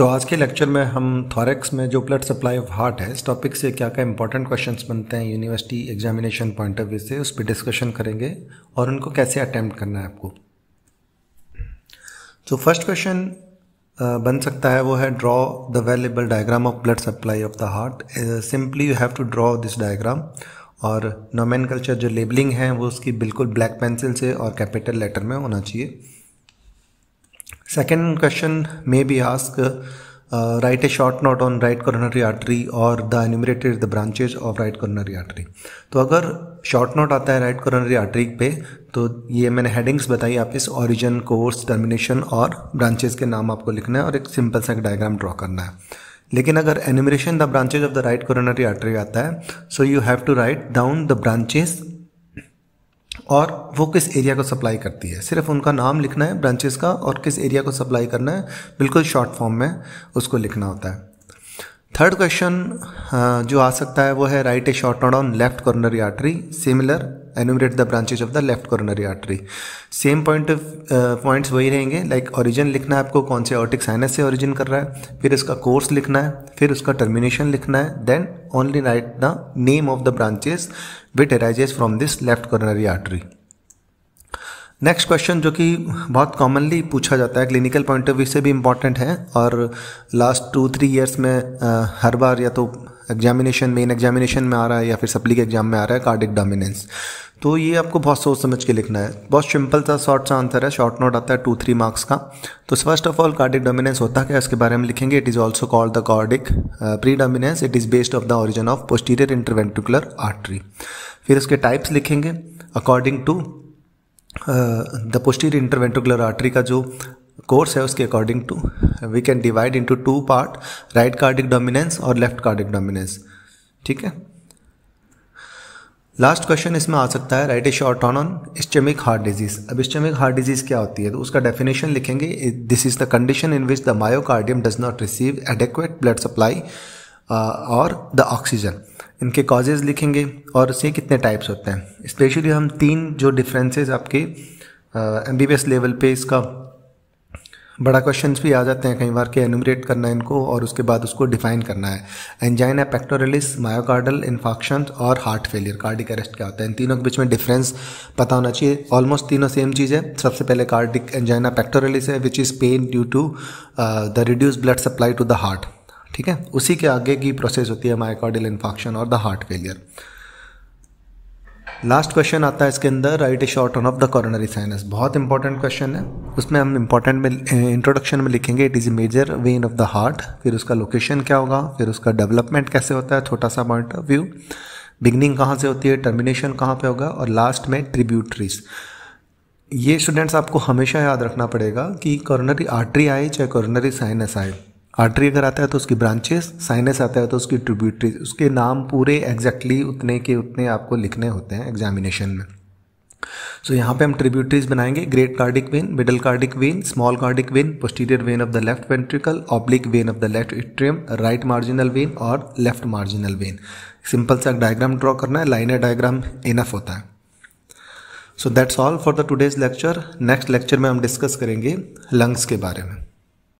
तो आज के लेक्चर में हम थॉरेक्स में जो ब्लड सप्लाई ऑफ हार्ट है इस टॉपिक से क्या क्या इंपॉर्टेंट क्वेश्चंस बनते हैं university examination point of view से उस पर डिस्कशन करेंगे और उनको कैसे अटेम्प्ट करना है आपको। तो फर्स्ट क्वेश्चन बन सकता है वो है draw the well label diagram of blood supply of the heart. Simply you have to draw this diagram और नोमेनकल्चर जो लेबलिंग है वो उसकी बिल्कुल ब्लैक पेंसिल से और कैपिटल लेटर में होना चाहिए। Second question may be asked, write a short note on right coronary artery or the enumerated the branches of right coronary artery। तो अगर short note आता है right coronary artery पे तो ये मैंने headings बताई, आप इस origin, course, termination और branches के नाम आपको लिखना है और एक simple सा डायग्राम ड्रॉ करना है। लेकिन अगर enumeration the branches of the right coronary artery आता है so you have to write down the branches और वो किस एरिया को सप्लाई करती है, सिर्फ उनका नाम लिखना है ब्रांचेस का और किस एरिया को सप्लाई करना है, बिल्कुल शॉर्ट फॉर्म में उसको लिखना होता है। थर्ड क्वेश्चन जो आ सकता है वो है right a short note on left coronary artery, similar enumerate the branches of the left coronary artery. Same points वही रहेंगे, लाइक ओरिजिन लिखना है आपको, कौन से ऑर्टिक साइनस से ओरिजिन कर रहा है, फिर इसका कोर्स लिखना है, फिर उसका टर्मिनेशन लिखना है, then only write the name of the branches which arises from this left coronary artery. Next question जो कि बहुत कॉमनली पूछा जाता है, क्लिनिकल पॉइंट ऑफ व्यू से भी इम्पॉर्टेंट है और लास्ट 2-3 ईयर्स में हर बार या तो एग्जामिनेशन मेन एग्जामिनेशन में आ रहा है या फिर सप्ली के एग्जाम में आ रहा है, कार्डिक डोमिनेंस। तो ये आपको बहुत सोच समझ के लिखना है, बहुत सिंपल सा शॉर्ट सा आंसर है, शॉर्ट नोट आता है 2-3 मार्क्स का। तो first of all cardiac dominance होता क्या है इसके बारे में लिखेंगे। It is also called the cardiac predominance, it is based of the origin of posterior interventricular artery. फिर उसके टाइप्स लिखेंगे according to the posterior interventricular artery का जो कोर्स है उसके according to we can divide into 2 part, right cardiac dominance और left cardiac dominance. ठीक है। लास्ट क्वेश्चन इसमें आ सकता है right a short on ischaemic heart disease. अब इस्चेमिक हार्ट डिजीज क्या होती है तो उसका डेफिनेशन लिखेंगे। This is the condition in which the myocardium does not receive adequate blood supply और द ऑक्सीजन। इनके कॉजेज लिखेंगे और इसके कितने टाइप्स होते हैं। स्पेशली हम 3 जो डिफरेंसेस आपके एमबीबीएस लेवल पे इसका बड़ा क्वेश्चंस भी आ जाते हैं कई बार के एनुमरेट करना है इनको और उसके बाद उसको डिफाइन करना है। एंजाइना पेक्टोरलिस, मायोकार्डल इन्फार्क्शन और हार्ट फेलियर, कार्डिक अरेस्ट क्या होता है, इन तीनों के बीच में डिफरेंस पता होना चाहिए। ऑलमोस्ट तीनों सेम चीज़ है। सबसे पहले कार्डिक एंजाइना पेक्टोरलिस है which is pain due to the reduce blood supply to the heart. ठीक है। उसी के आगे की प्रोसेस होती है मायोकार्डियल इन्फार्क्शन और the heart failure. Last question आता है इसके अंदर write a short on of the coronary sinus. बहुत इंपॉर्टेंट क्वेश्चन है, उसमें हम इंपॉर्टेंट में इंट्रोडक्शन में लिखेंगे it is a major vein of the heart, फिर उसका लोकेशन क्या होगा, फिर उसका डेवलपमेंट कैसे होता है, छोटा सा पॉइंट ऑफ व्यू, बिगनिंग कहाँ से होती है, टर्मिनेशन कहाँ पे होगा और लास्ट में ट्रिब्यूटरीज। ये स्टूडेंट्स आपको हमेशा याद रखना पड़ेगा कि कोरोनरी आर्टरी आए चाहे कोरोनरी साइनस आए, आर्टरी अगर आता है तो उसकी ब्रांचेस, साइनस आता है तो उसकी ट्रिब्यूटरीज, उसके नाम पूरे एग्जैक्टली उतने के उतने आपको लिखने होते हैं एग्जामिनेशन में। सो यहाँ पे हम ट्रिब्यूटरीज बनाएंगे, great cardiac when, middle cardiac when, small cardiac when, posterior when of the left ventricle, oblique when of the left atrium, right marginal when और लेफ्ट मार्जिनल वेन। सिंपल सा डायग्राम ड्रॉ करना है, liner diagram enough होता है। So that's all for the today's lecture. Next lecture में हम discuss करेंगे lungs के बारे में।